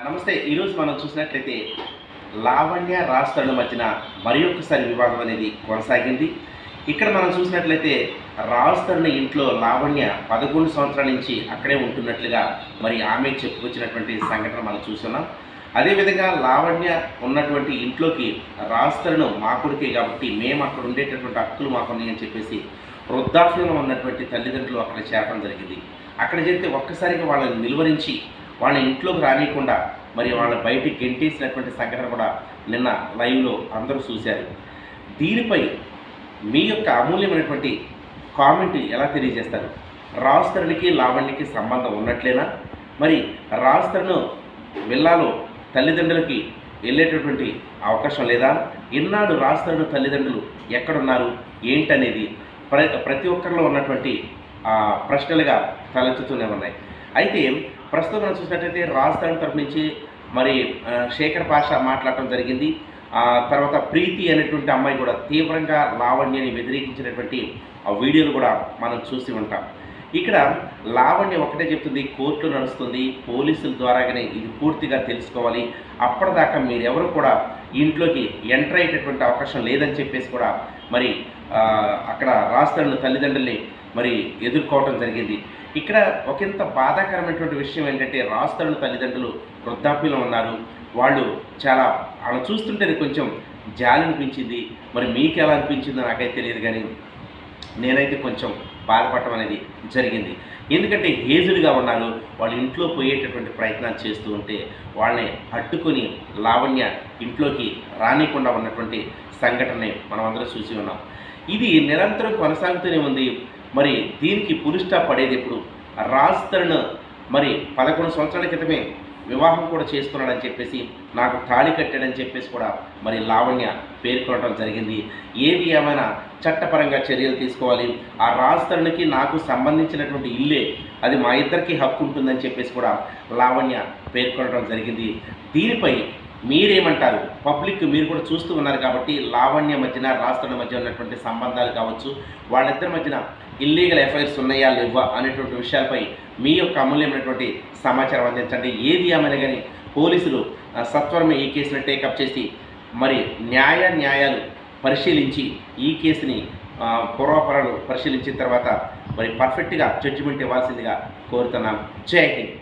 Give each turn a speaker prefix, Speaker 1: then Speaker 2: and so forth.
Speaker 1: నమస్తే. ఈరోజు మనం చూసినట్లయితే లావణ్య రాజ్ మధ్యన మరి ఒక్కసారి వివాదం అనేది కొనసాగింది. ఇక్కడ మనం చూసినట్లయితే రాజ్ ఇంట్లో లావణ్య 11 సంవత్సరాల నుంచి అక్కడే ఉంటున్నట్లుగా మరి ఆమె చెప్పుకొచ్చినటువంటి సంఘటన మనం చూస్తున్నాం. అదేవిధంగా లావణ్య ఉన్నటువంటి ఇంట్లోకి రాజ్ మా కొడుకే కాబట్టి మేము అక్కడ ఉండేటటువంటి హక్కులు మాకున్నాయి అని చెప్పేసి వృద్ధాప్యంలో ఉన్నటువంటి తల్లిదండ్రులు అక్కడ చేరడం జరిగింది. అక్కడ చేరితే ఒక్కసారిగా వాళ్ళని నిలువరించి వాళ్ళ ఇంట్లోకి రానియకుండా మరి వాళ్ళ బయటికి గెంటేసినటువంటి సంఘటన కూడా నిన్న లైవ్లో అందరూ చూశారు. దీనిపై మీ యొక్క అమూల్యమైనటువంటి కామెంట్ ఎలా తెలియజేస్తారు? రాజ్ లావణ్యకి సంబంధం ఉన్నట్లేనా? మరి రాజ్ విల్లాలో తల్లిదండ్రులకి వెళ్ళేటటువంటి అవకాశం లేదా? ఇన్నాడు రాజ్ తల్లిదండ్రులు ఎక్కడున్నారు ఏంటనేది ప్రతి ఒక్కరిలో ఉన్నటువంటి ప్రశ్నలుగా తలెత్తుతూనే ఉన్నాయి. అయితే ప్రస్తుతం మనం చూసినట్లయితే రాజ్ తరపు నుంచి మరి శేఖర్ పాషా మాట్లాడటం జరిగింది. తర్వాత ప్రీతి అనేటువంటి అమ్మాయి కూడా తీవ్రంగా లావణ్యని వ్యతిరేకించినటువంటి ఆ వీడియోలు కూడా మనం చూసి ఉంటాం. ఇక్కడ లావణ్య ఒకటే చెప్తుంది, కోర్టు నడుస్తుంది, పోలీసుల ద్వారాగానే ఇది పూర్తిగా తెలుసుకోవాలి, అప్పటిదాకా మీరెవరు కూడా ఇంట్లోకి ఎంటర్ అయ్యేటటువంటి అవకాశం లేదని చెప్పేసి కూడా మరి అక్కడ రాజ్ తల్లిదండ్రుల్ని మరి ఎదుర్కోవటం జరిగింది. ఇక్కడ ఒకంత బాధాకరమైనటువంటి విషయం ఏంటంటే రాజ్ తల్లిదండ్రులు వృద్ధాప్యంలో ఉన్నారు. వాళ్ళు చాలా అలా చూస్తుంటేనే కొంచెం జాలి అనిపించింది. మరి మీకు ఎలా అనిపించిందో నాకైతే తెలియదు, కానీ నేనైతే కొంచెం బాధపడటం అనేది జరిగింది. ఎందుకంటే ఏజ్డ్గా ఉన్నారు, వాళ్ళ ఇంట్లో పోయేటటువంటి ప్రయత్నాలు చేస్తూ ఉంటే వాళ్ళని అడ్డుకొని లావణ్య ఇంట్లోకి రానికుండా ఉన్నటువంటి సంఘటనని మనం అందరూ చూసి ఉన్నాం. ఇది నిరంతరం కొనసాగుతూనే ఉంది. మరి దీనికి పులి స్టాప్ పడేది ఎప్పుడు? రాజ్ మరి 11 సంవత్సరాల క్రితమే వివాహం కూడా చేసుకున్నాడని చెప్పేసి, నాకు తాళి కట్టాడని చెప్పేసి కూడా మరి లావణ్య పేర్కొనడం జరిగింది. ఏది ఏమైనా చట్టపరంగా చర్యలు తీసుకోవాలి, ఆ రాజ్ నాకు సంబంధించినటువంటి ఇల్లే, అది మా ఇద్దరికి హక్కు ఉంటుందని చెప్పేసి కూడా లావణ్య పేర్కొనడం జరిగింది. దీనిపై మీరేమంటారు? పబ్లిక్ మీరు కూడా చూస్తూ ఉన్నారు కాబట్టి లావణ్య మధ్యన రాజ్ మధ్య ఉన్నటువంటి సంబంధాలు కావచ్చు, వాళ్ళిద్దరి మధ్యన ఇల్లీగల్ ఎఫైర్స్ ఉన్నాయా లేవా అనేటువంటి విషయాలపై మీ యొక్క అమూల్యమైనటువంటి సమాచారం అందించండి. ఏది ఏమైనా కానీ పోలీసులు సత్వరమే ఈ కేసును టేకప్ చేసి మరి న్యాయాలు పరిశీలించి ఈ కేసుని పూర్వాపరాలు పరిశీలించిన తర్వాత మరి పర్ఫెక్ట్గా జడ్జిమెంట్ ఇవ్వాల్సిందిగా కోరుతున్నాం. జై హింద్.